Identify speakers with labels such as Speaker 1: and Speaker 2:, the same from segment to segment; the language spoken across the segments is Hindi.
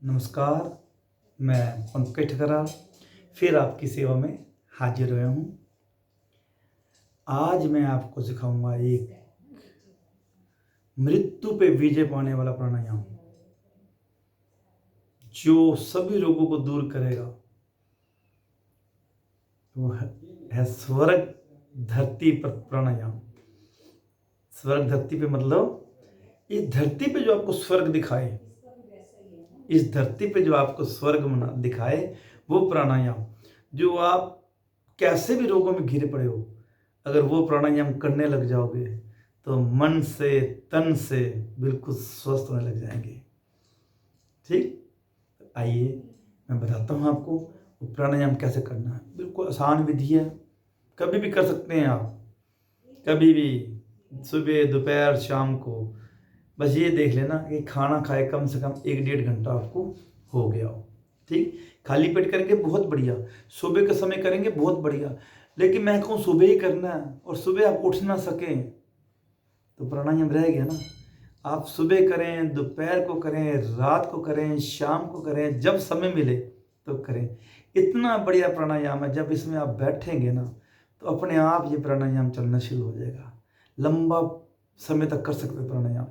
Speaker 1: नमस्कार। मैं पंकज ठकराल फिर आपकी सेवा में हाजिर हुआ हूँ। आज मैं आपको सिखाऊंगा एक मृत्यु पे विजय पाने वाला प्राणायाम जो सभी रोगों को दूर करेगा। वो है स्वर्ग धरती पर प्राणायाम। स्वर्ग धरती पे मतलब इस धरती पे जो आपको स्वर्ग दिखाए, इस धरती पे जो आपको स्वर्ग दिखाए वो प्राणायाम, जो आप कैसे भी रोगों में घिरे पड़े हो, अगर वो प्राणायाम करने लग जाओगे तो मन से तन से बिल्कुल स्वस्थ होने लग जाएंगे। ठीक, आइए मैं बताता हूँ आपको वो प्राणायाम कैसे करना है। बिल्कुल आसान विधि है, कभी भी कर सकते हैं आप, कभी भी, सुबह दोपहर शाम को। बस ये देख लेना कि खाना खाए कम से कम 1-1.5 घंटा आपको हो गया हो। ठीक, खाली पेट करेंगे बहुत बढ़िया, सुबह के समय करेंगे बहुत बढ़िया। लेकिन मैं कहूँ सुबह ही करना है और सुबह आप उठ ना सकें तो प्राणायाम रह गया ना। आप सुबह करें, दोपहर को करें, रात को करें, शाम को करें, जब समय मिले तो करें। इतना बढ़िया प्राणायाम है, जब इसमें आप बैठेंगे ना तो अपने आप ये प्राणायाम चलना शुरू हो जाएगा। लंबा समय तक कर सकते प्राणायाम।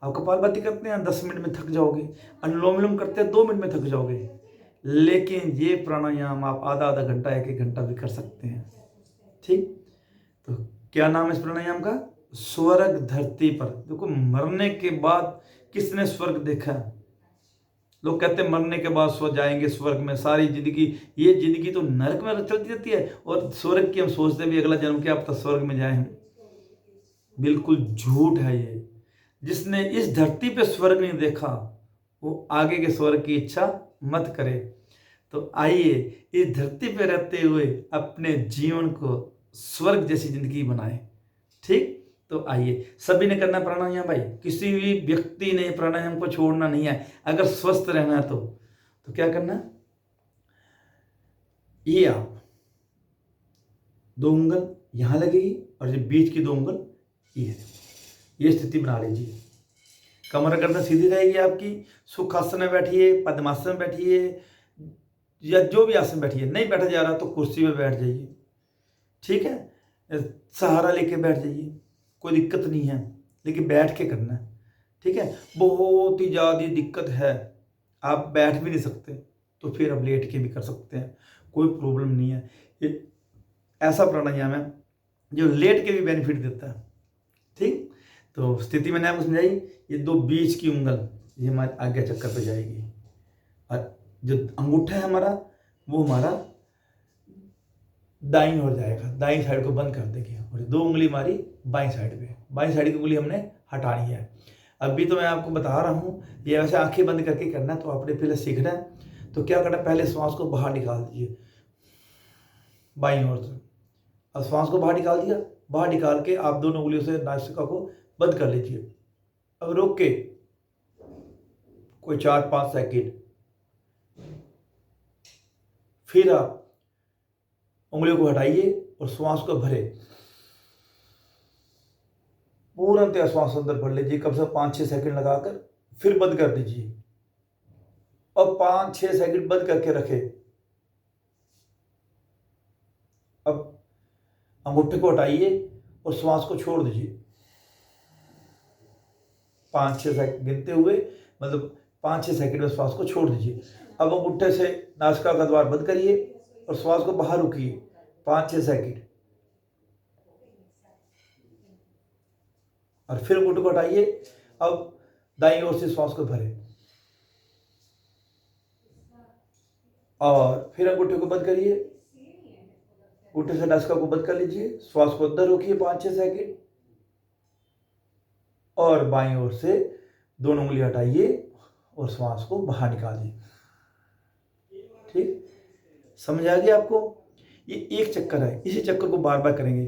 Speaker 1: आप कपालभाति करते हैं 10 मिनट में थक जाओगे, अनुलोम विलोम करते हैं 2 मिनट में थक जाओगे। लेकिन ये प्राणायाम आप आधा घंटा 1-1 घंटा भी कर सकते हैं। ठीक, तो क्या नाम है इस प्राणायाम का? स्वर्ग धरती पर। देखो, मरने के बाद किसने स्वर्ग देखा? लोग कहते हैं मरने के बाद स्वर्ग जाएंगे, स्वर्ग में सारी जिंदगी, ये जिंदगी तो नरक में चलती रहती है और स्वर्ग की हम सोचते भी अगला जन्म क्या पता स्वर्ग में जाए हम। बिल्कुल झूठ है ये। जिसने इस धरती पे स्वर्ग नहीं देखा वो आगे के स्वर्ग की इच्छा मत करे। तो आइए इस धरती पे रहते हुए अपने जीवन को स्वर्ग जैसी जिंदगी बनाए। ठीक, तो आइए सभी ने करना प्राणायाम भाई, किसी भी व्यक्ति ने प्राणायाम को छोड़ना नहीं है अगर स्वस्थ रहना है तो क्या करना है? ये आप 2 उंगल यहां लगेगी और ये बीच की 2 उंगल ये स्थिति बना लीजिए। कमर गर्दन सीधी रहेगी आपकी। सुखासन में बैठिए, पद्मासन में बैठिए या जो भी आसन बैठिए। नहीं बैठा जा रहा तो कुर्सी में बैठ जाइए। ठीक है, सहारा लेके बैठ जाइए, कोई दिक्कत नहीं है, लेकिन बैठ के करना है। ठीक है, बहुत ही ज़्यादा दिक्कत है, आप बैठ भी नहीं सकते तो फिर आप लेट के भी कर सकते हैं, कोई प्रॉब्लम नहीं है। ये ऐसा प्राणायाम है जो लेट के भी बेनिफिट देता है। ठीक, तो स्थिति मैंने आपको समझाई। ये 2 बीच की उंगल ये हमारे आज्ञा चक्कर पे जाएगी और जो अंगूठा है हमारा वो हमारा दाईं ओर जाएगा, दाईं साइड को बंद कर देगी और 2 उंगली हमारी बाईं साइड पे। बाईं साइड की उंगली हमने हटानी है। अभी तो मैं आपको बता रहा हूँ, ये वैसे आंखें बंद करके करना है, तो आपने पहले सीखना है। तो क्या करना है, पहले श्वास को बाहर निकाल दीजिए बाईं ओर से। अब श्वास को बाहर निकाल दिया, बाहर निकाल के आप दोनों उंगलियों से नासिका को बंद कर लीजिए। अब रोक के कोई 4-5 सेकंड, फिर आप उंगलियों को हटाइए और श्वास को भरे, पूर्णतः श्वास अंदर भर लीजिए, कम से कम 5-6 सेकंड लगाकर फिर बंद कर दीजिए और 5-6 सेकंड बंद करके रखे। अब अंगूठे को हटाइए और श्वास को छोड़ दीजिए 5-6 सेकंड गिनते हुए, मतलब 5-6 सेकंड में श्वास को छोड़ दीजिए। अब अंगूठे से नासिका का द्वार बंद करिए और श्वास को बाहर रुकिए 5-6 सेकंड और फिर अंगूठे को हटाइए। अब दाईं ओर से श्वास को भरें और फिर अंगूठे को बंद करिए, अंगूठे से नासिका को बंद कर लीजिए, श्वास को अंदर रोकिए 5-6 सेकंड और बाईं ओर से दोनों उंगली हटाइए और श्वास को बाहर निकालिए। ठीक, समझ आ गया आपको? ये एक चक्कर है, इसी चक्कर को बार बार करेंगे।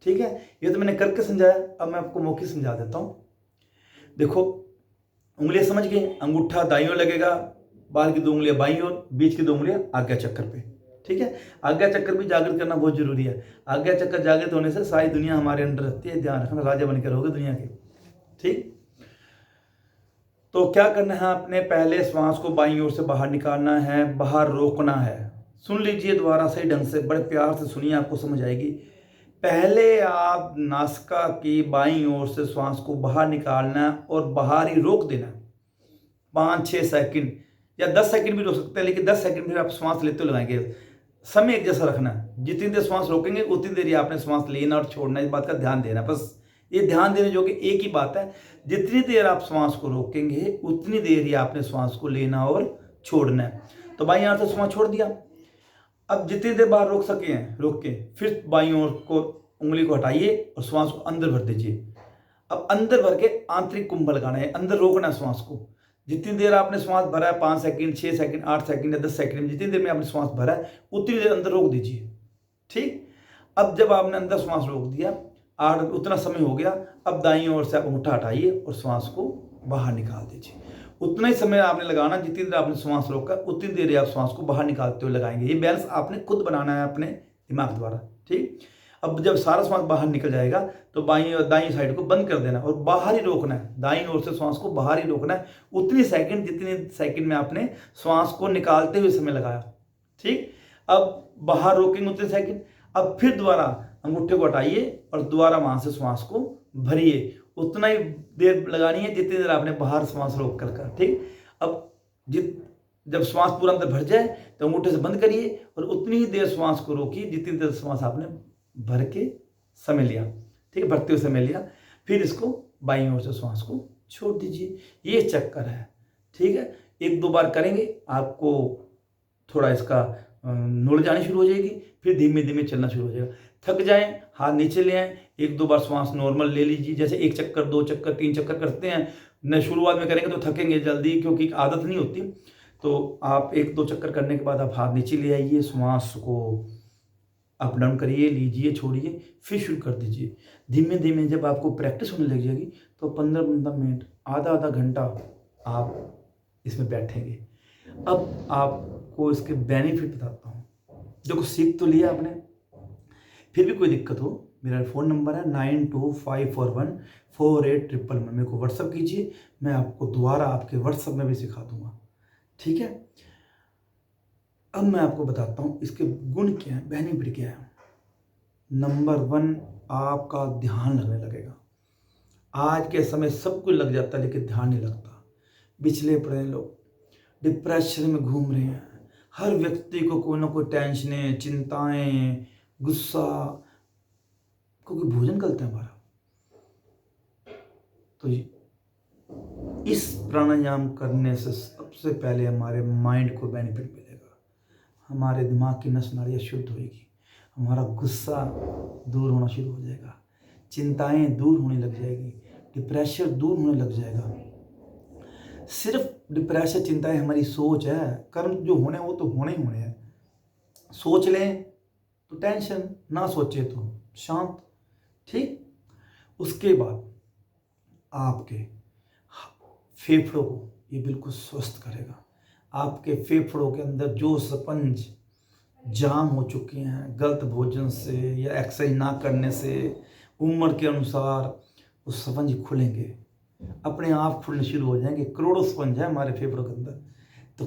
Speaker 1: ठीक है, ये तो मैंने करके समझाया, अब मैं आपको मौखिक समझा देता हूँ। देखो, उंगलियां समझ गए, अंगूठा दाईं ओर लगेगा, बाहर की 2 उंगलियां बाईं ओर, बीच की 2 उंगलियां आज्ञा चक्कर पे। ठीक है, आज्ञा चक्कर भी जागृत करना बहुत जरूरी है। आज्ञा चक्कर जागृत होने से सारी दुनिया हमारे अंडर रहती है, ध्यान रखना, राजा बन के रहोगे दुनिया के। ठीक, तो क्या करना है आपने, पहले श्वास को बाईं ओर से बाहर निकालना है, बाहर रोकना है। सुन लीजिए दोबारा सही ढंग से, बड़े प्यार से सुनिए, आपको समझ आएगी। पहले आप नासिका की बाईं ओर से श्वास को बाहर निकालना है और बाहर ही रोक देना है 5-6 सेकंड या 10 सेकंड भी रोक सकते हैं, लेकिन 10 सेकंड फिर आप श्वास लेते हुए लगाएंगे। समय एक जैसा रखना है, जितनी देर श्वास रोकेंगे उतनी देर ही आपने श्वास लेना और छोड़ना, इस बात का ध्यान देना। बस ये ध्यान देने जो कि एक ही बात है, जितनी देर आप श्वास को रोकेंगे उतनी देर ही आपने श्वास को लेना और छोड़ना है। तो बाईं ओर से श्वास छोड़ दिया, अब जितनी देर बाहर रोक सके हैं रोक के, फिर बाईं ओर को उंगली को हटाइए और श्वास को अंदर भर दीजिए। अब अंदर भर के आंतरिक कुंभ लगाना है, अंदर रोकना है श्वास को। जितनी देर आपने श्वास भरा है, 5 सेकंड, 6 सेकंड, 8 सेकंड या 10 सेकंड, जितनी देर में आपने श्वास भरा है उतनी देर अंदर रोक दीजिए। ठीक, अब जब आपने अंदर श्वास रोक दिया, उतना समय हो गया, अब दाईं ओर से आप अंगूठा हटाइए और श्वास को बाहर निकाल दीजिए। उतना ही समय आपने लगाना, जितनी देर आपने श्वास रोका उतनी देर आप श्वास को बाहर निकालते हुए लगाएंगे। ये बैलेंस आपने खुद बनाना है अपने दिमाग द्वारा। ठीक, अब जब सारा श्वास बाहर निकल जाएगा तो बाईं और दाईं साइड को बंद कर देना और बाहर ही रोकना है, दाईं ओर से श्वास को बाहर ही रोकना है उतनी सेकंड जितने सेकंड में आपने श्वास को निकालते हुए समय लगाया। ठीक, अब बाहर रोकेंगे उतने सेकंड, अब फिर दोबारा अंगूठे को हटाइए और दोबारा वहां से श्वास को भरिए, उतना ही देर लगानी है जितनी देर आपने बाहर श्वास रोक कर। ठीक, अब जब श्वास पूरा अंदर भर जाए तो अंगूठे से बंद करिए और उतनी ही देर श्वास को रोकिए जितनी देर श्वास आपने भर के समय लिया। ठीक है, भरते हुए समय लिया, फिर इसको बाईं ओर से श्वास को छोड़ दीजिए। ये चक्कर है। ठीक है, 1-2 बार करेंगे आपको थोड़ा इसका नॉलेज आनी शुरू हो जाएगी, फिर धीमे धीमे चलना शुरू हो जाएगा। थक जाएं, हाथ नीचे ले आएं, 1-2 बार श्वास नॉर्मल ले लीजिए, जैसे 1 चक्कर, 2 चक्कर, 3 चक्कर करते हैं न। शुरुआत में करेंगे तो थकेंगे जल्दी, क्योंकि आदत नहीं होती। तो आप 1-2 चक्कर करने के बाद आप हाथ नीचे ले आइए, श्वास को अप डाउन करिए, लीजिए, छोड़िए, फिर शुरू कर दीजिए। धीमे धीमे जब आपको प्रैक्टिस होने लग जाएगी तो 15-15 मिनट, आधा घंटा आप इसमें बैठेंगे। अब आपको इसके बेनिफिट बताता हूँ। देखो, सीख तो लिया आपने, फिर भी कोई दिक्कत हो, मेरा फ़ोन नंबर है 9254148811। मेरे को व्हाट्सअप कीजिए, मैं आपको दोबारा आपके व्हाट्सअप में भी सिखा दूंगा। ठीक है, अब मैं आपको बताता हूँ इसके गुण क्या है, बेनिफिट क्या है। नंबर 1, आपका ध्यान लगने लगेगा। आज के समय सब कुछ लग जाता है लेकिन ध्यान नहीं लगता। बिछले पड़े लोग डिप्रेशन में घूम रहे हैं। हर व्यक्ति को कोई ना कोई टेंशनें, चिंताएं, गुस्सा, क्योंकि भोजन गलत है हमारा। तो इस प्राणायाम करने से सबसे पहले हमारे माइंड को बेनिफिट मिलेगा, हमारे दिमाग की नस नाड़ियाँ शुद्ध होएगी, हमारा गुस्सा दूर होना शुरू हो जाएगा, चिंताएं दूर होने लग जाएगी, डिप्रेशन दूर होने लग जाएगा। सिर्फ डिप्रेशन, चिंताएं हमारी सोच है। कर्म जो होने वो तो होने ही होने हैं। सोच लें तो टेंशन, ना सोचे तो शांत। ठीक, उसके बाद आपके फेफड़ों को ये बिल्कुल स्वस्थ करेगा। आपके फेफड़ों के अंदर जो स्पंज जाम हो चुके हैं गलत भोजन से या एक्सरसाइज ना करने से, उम्र के अनुसार वो स्पंज खुलेंगे, अपने आप खुलने शुरू हो जाएंगे। करोड़ों स्पंज है हमारे फेफड़ों के अंदर, तो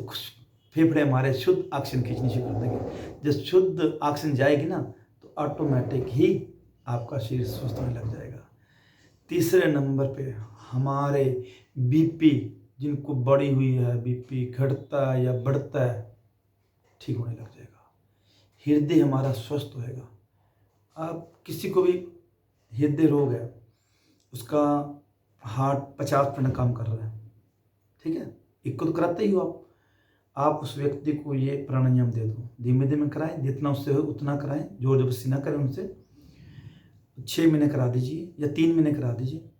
Speaker 1: फेफड़े हमारे शुद्ध ऑक्सीजन खींचनी शुरू कर देंगे। जब शुद्ध ऑक्सीजन जाएगी ना तो ऑटोमेटिक ही आपका शरीर स्वस्थ होने लग जाएगा। तीसरे नंबर पे हमारे बीपी, जिनको बढ़ी हुई है, बीपी घटता है या बढ़ता है, ठीक होने लग जाएगा। हृदय हमारा स्वस्थ होएगा। आप किसी को भी हृदय रोग है, उसका हार्ट 50% काम कर रहा है, ठीक है, एक को तो कराते ही हो आप उस व्यक्ति को ये प्राणायाम दे दो, धीमे धीमे कराएं, जितना उससे हो उतना कराएं, जोर जबरदस्ती ना करें उनसे। 6 महीने करा दीजिए या 3 महीने करा दीजिए,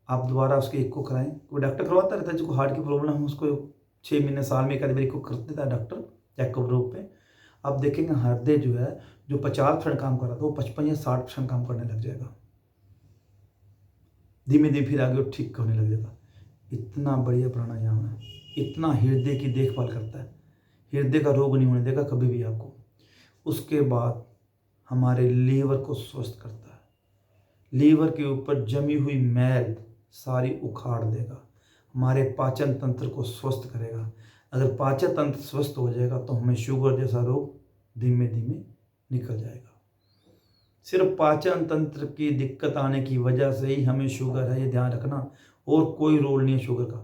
Speaker 1: आप दोबारा उसके एक को कराएं। कोई डॉक्टर करवाता रहता है जिसको हार्ट की प्रॉब्लम है, उसको 6 महीने, साल में एक आधी बार को कर देता है डॉक्टर चेकअप रूप पे। आप देखेंगे हृदय जो है, जो 50% काम कर रहा था वो 55 या 60% काम करने लग जाएगा, धीमे धीमे फिर आगे वो ठीक होने लग जाएगा। इतना बढ़िया प्राणायाम है, इतना हृदय की देखभाल करता है, हृदय का रोग नहीं होने देगा कभी भी आपको। उसके बाद हमारे लीवर को स्वस्थ करता है, लीवर के ऊपर जमी हुई मैल सारी उखाड़ देगा, हमारे पाचन तंत्र को स्वस्थ करेगा। अगर पाचन तंत्र स्वस्थ हो जाएगा तो हमें शुगर जैसा रोग धीमे धीमे निकल जाएगा। सिर्फ पाचन तंत्र की दिक्कत आने की वजह से ही हमें शुगर है, ये ध्यान रखना, और कोई रोल नहीं है शुगर का।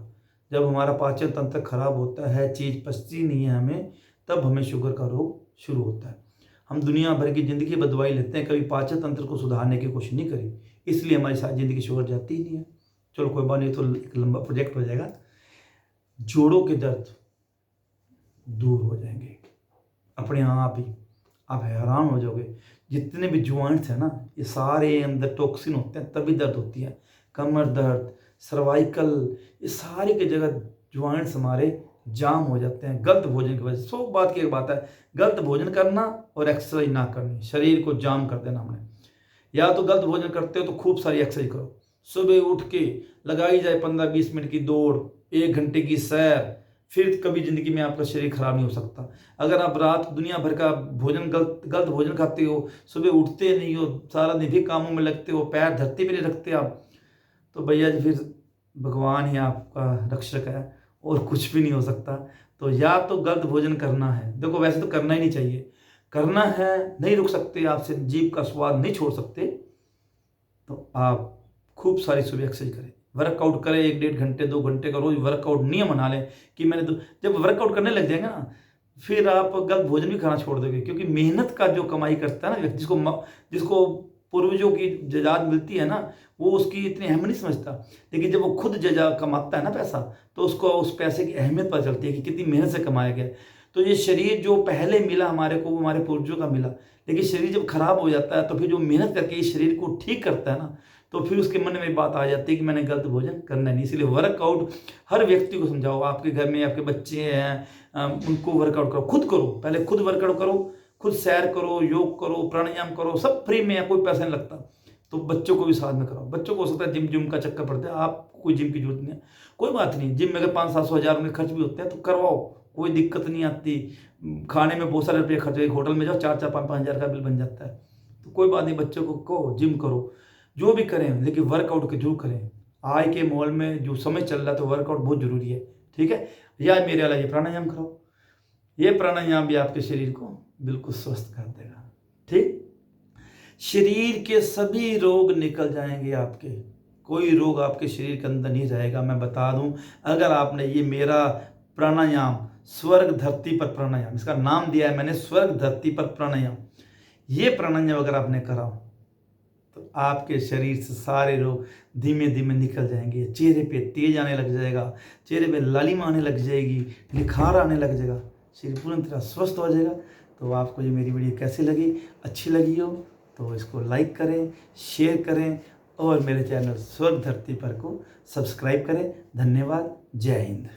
Speaker 1: जब हमारा पाचन तंत्र खराब होता है, चीज़ पचती नहीं है हमें, तब हमें शुगर का रोग शुरू होता है। हम दुनिया भर की ज़िंदगी बदवाई लेते हैं, कभी पाचन तंत्र को सुधारने की कोशिश नहीं करी, इसलिए हमारी सारी ज़िंदगी शुगर जाती ही नहीं है। चलो कोई बात नहीं, तो एक लंबा प्रोजेक्ट हो जाएगा। जोड़ों के दर्द दूर हो जाएंगे अपने आप ही, आप हैरान हो जाओगे। जितने भी ज्वाइंट्स हैं ना, ये सारे अंदर टॉक्सिन होते हैं तभी दर्द होती है। कमर दर्द, सर्वाइकल, ये सारी की जगह ज्वाइंट्स हमारे जाम हो जाते हैं गलत भोजन की वजह से। 100 बात की एक बात है, गलत भोजन करना और एक्सरसाइज ना करनी, शरीर को जाम कर देना हमने। या तो गलत भोजन करते हो तो खूब सारी एक्सरसाइज करो, सुबह उठ के लगाई जाए 15-20 मिनट की दौड़, 1 घंटे की सैर, फिर कभी ज़िंदगी में आपका शरीर खराब नहीं हो सकता। अगर आप रात दुनिया भर का भोजन गलत भोजन खाते हो, सुबह उठते नहीं हो, सारा दिन भी कामों में लगते हो, पैर धरती पे नहीं रखते आप, तो भैया जी फिर भगवान ही आपका रक्षक है और कुछ भी नहीं हो सकता। तो या तो गलत भोजन करना है, देखो वैसे तो करना ही नहीं चाहिए, करना है, नहीं रुक सकते, आपसे जीभ का स्वाद नहीं छोड़ सकते, तो आप खूब सारी सुबह एक्सरसाइज करें, वर्कआउट करें, 1-1.5 घंटे 2 घंटे का रोज वर्कआउट नियम बना लें कि मैंने तो, जब वर्कआउट करने लग जाएंगे ना, फिर आप गलत भोजन भी खाना छोड़ दोगे। क्योंकि मेहनत का जो कमाई करता है ना व्यक्ति, जिसको पूर्वजों की जजाद मिलती है ना, वो उसकी इतनी अहम नहीं समझता। लेकिन जब वो खुद जजा कमाता है ना पैसा, तो उसको उस पैसे की अहमियत पता चलती है कि कितनी मेहनत से कमाया गया। तो ये शरीर जो पहले मिला हमारे को, वो हमारे पूर्वजों का मिला, लेकिन शरीर जब खराब हो जाता है तो फिर जो मेहनत करके इस शरीर को ठीक करता है ना, तो फिर उसके मन में बात आ जाती है कि मैंने गलत भोजन करना नहीं। इसलिए वर्कआउट हर व्यक्ति को समझाओ, आपके घर में आपके बच्चे हैं, उनको वर्कआउट करो, खुद करो, पहले खुद वर्कआउट करो, खुद सैर करो, योग करो, प्राणायाम करो, सब फ्री में है, कोई पैसा नहीं लगता। तो बच्चों को भी साथ में कराओ। बच्चों को हो सकता है जिम का चक्कर पड़ता है, आपको कोई जिम की जरूरत नहीं है, कोई बात नहीं, जिम में अगर 500-700 हज़ार में खर्च भी होते हैं तो करवाओ, कोई दिक्कत नहीं आती। खाने में बहुत सारे रुपये खर्च, एक होटल में जाओ 4-4, 5-5 हज़ार का बिल बन जाता है, तो कोई बात नहीं, बच्चों को कहो जिम करो, जो भी करें, लेकिन वर्कआउट के जरूर करें। आज के माहौल में जो समय चल रहा है तो वर्कआउट बहुत जरूरी है, ठीक है। या मेरे वाला ये प्राणायाम कराओ, ये प्राणायाम भी आपके शरीर को बिल्कुल स्वस्थ कर देगा, ठीक। शरीर के सभी रोग निकल जाएंगे आपके, कोई रोग आपके शरीर के अंदर नहीं रहेगा। मैं बता दूं, अगर आपने ये मेरा प्राणायाम, स्वर्ग धरती पर प्राणायाम, इसका नाम दिया है मैंने स्वर्ग धरती पर प्राणायाम, ये प्राणायाम अगर आपने करा तो आपके शरीर से सारे रोग धीमे धीमे निकल जाएंगे। चेहरे पे तेज आने लग जाएगा, चेहरे पे लालिमा आने लग जाएगी, निखार आने लग जाएगा, शरीर पूरी तरह स्वस्थ हो जाएगा। तो आपको ये मेरी वीडियो कैसी लगी, अच्छी लगी हो तो इसको लाइक करें, शेयर करें, और मेरे चैनल स्वर्ग धरती पर को सब्सक्राइब करें। धन्यवाद, जय हिंद।